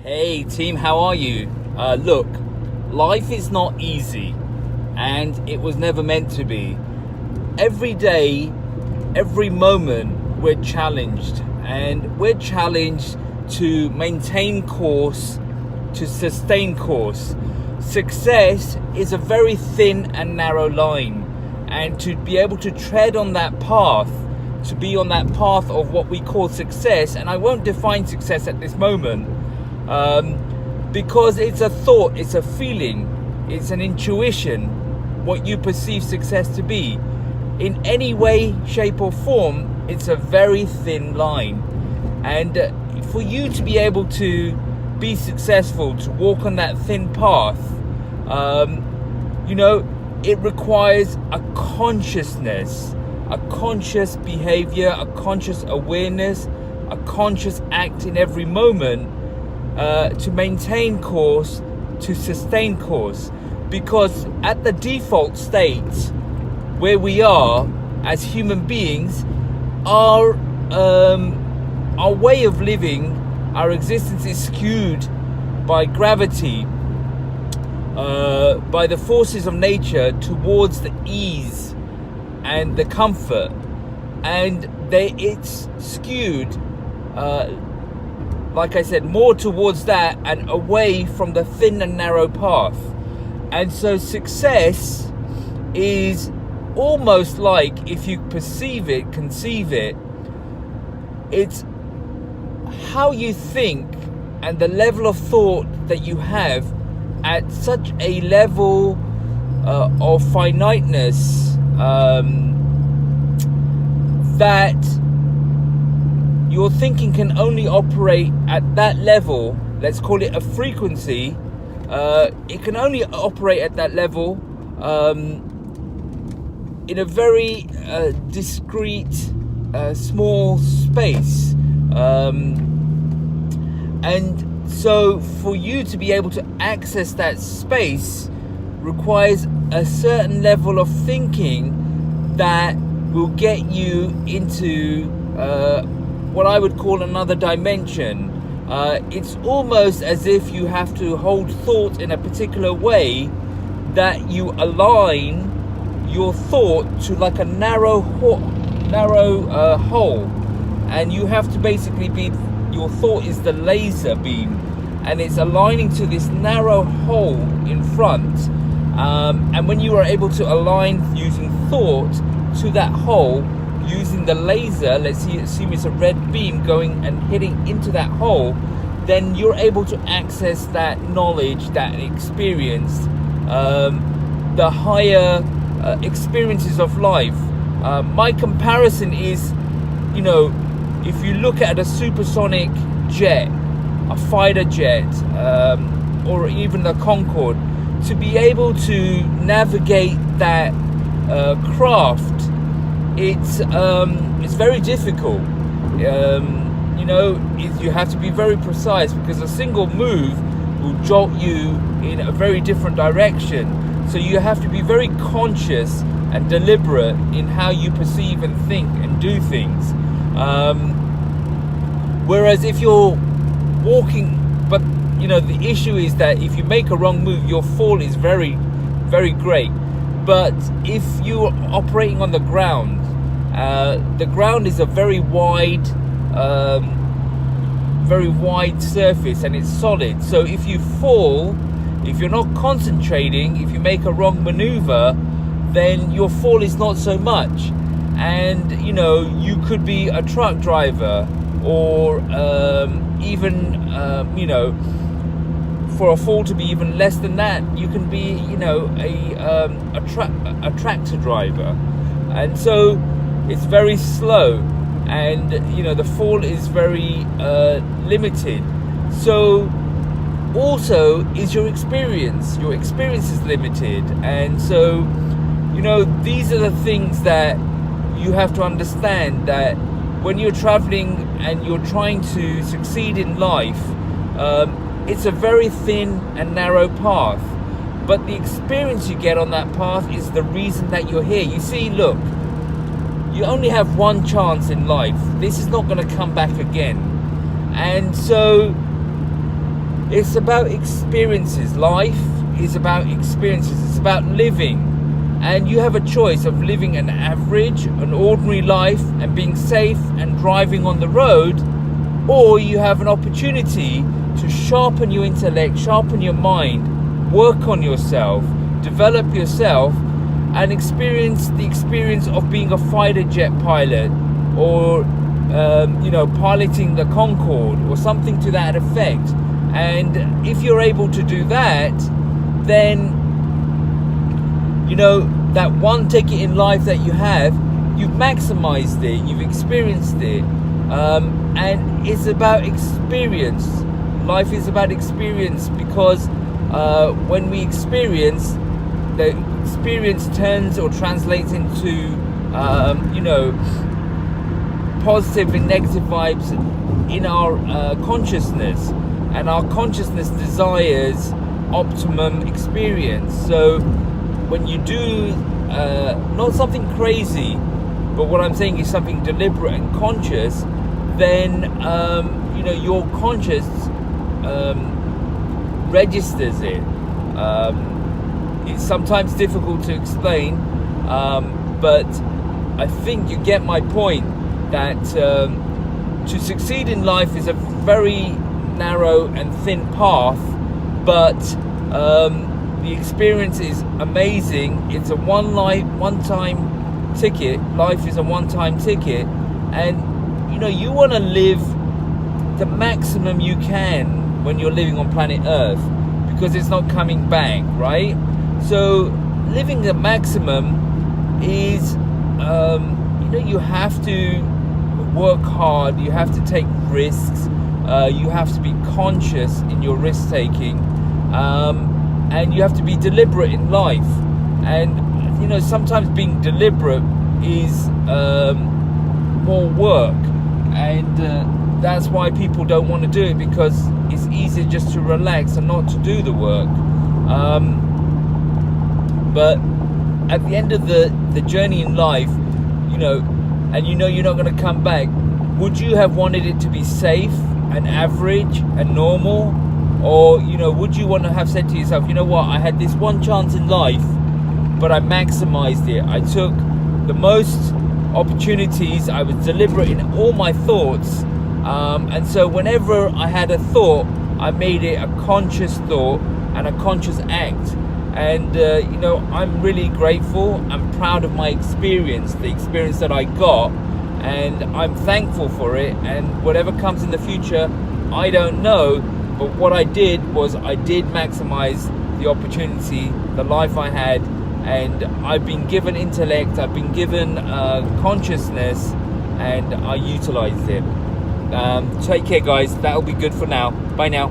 Hey team, how are you? Look, life is not easy, and it was never meant to be. Every day, every moment, we're challenged, and we're challenged to maintain course, to sustain course. Success is a very thin and narrow line, and to be able to tread on that path, to be on that path of what we call success, and I won't define success at this moment, because it's a thought, it's a feeling, it's an intuition, what you perceive success to be. In any way, shape or form, it's a very thin line. And for you to be able to be successful, to walk on that thin path, it requires a consciousness, a conscious behavior, a conscious awareness, a conscious act in every moment, to maintain course, to sustain course. Because at the default state where we are as human beings, our way of living, our existence is skewed by gravity, by the forces of nature towards the ease and the comfort, and it's skewed, like I said, more towards that and away from the thin and narrow path. And so success is almost like, if you perceive it, conceive it, it's how you think and the level of thought that you have at such a level of finiteness, that your thinking can only operate at that level. Let's call it a frequency. It can only operate at that level in a very discrete, small space. And so for you to be able to access that space requires a certain level of thinking that will get you into what I would call another dimension. It's almost as if you have to hold thought in a particular way that you align your thought to like a narrow hole, and you have to basically be, your thought is the laser beam, and it's aligning to this narrow hole in front, and when you are able to align using thought to that hole, using the laser, assume it's a red beam going and hitting into that hole, then you're able to access that knowledge, that experience, the higher experiences of life. My comparison is, if you look at a supersonic jet, a fighter jet, or even the Concorde, to be able to navigate that craft, it's very difficult. You have to be very precise, because a single move will jolt you in a very different direction. So you have to be very conscious and deliberate in how you perceive and think and do things. Whereas if you're walking, but the issue is that if you make a wrong move, your fall is very, very great. But if you're operating on the ground is a very wide surface, and it's solid. So if you fall, if you're not concentrating, if you make a wrong maneuver, then your fall is not so much. And you could be a truck driver, or even for a fall to be even less than that, you can be a tractor driver. And so it's very slow, and the fall is very limited. So also is your experience is limited. And so these are the things that you have to understand, that when you're traveling and you're trying to succeed in life, it's a very thin and narrow path, but the experience you get on that path is the reason that you're here. You see, look, you only have one chance in life. This is not going to come back again. And so It's about experiences. Life is about experiences. It's about living. And you have a choice of living an average, an ordinary life and being safe and driving on the road, or you have an opportunity to sharpen your intellect, sharpen your mind, work on yourself, develop yourself, and experience the experience of being a fighter jet pilot, or piloting the Concord or something to that effect. And if you're able to do that, then that one ticket in life that you have, you've maximized it, you've experienced it, and it's about experience. Life is about experience, because when we experience, the experience turns or translates into positive and negative vibes in our consciousness, and our consciousness desires optimum experience. So when you do not something crazy, but what I'm saying is something deliberate and conscious, then your conscious registers it. It's sometimes difficult to explain, but I think you get my point, that to succeed in life is a very narrow and thin path, but the experience is amazing. It's a one-time ticket. Life is a one-time ticket, and you want to live the maximum you can when you're living on planet Earth, because it's not coming back, right? So living the maximum is you have to work hard, you have to take risks, you have to be conscious in your risk taking, and you have to be deliberate in life. And sometimes being deliberate is more work, and that's why people don't want to do it, because it's easier just to relax and not to do the work. But at the end of the journey in life, and you're not going to come back, would you have wanted it to be safe and average and normal? Or would you want to have said to yourself, you know what, I had this one chance in life, but I maximized it. I took the most opportunities, I was deliberate in all my thoughts, and so whenever I had a thought, I made it a conscious thought and a conscious act. And I'm really grateful and proud of my experience, the experience that I got, and I'm thankful for it. And whatever comes in the future, I don't know, but what I did was I did maximize the opportunity, the life I had, and I've been given intellect, I've been given consciousness, and I utilized it. Take care, guys. That'll be good for now. Bye now.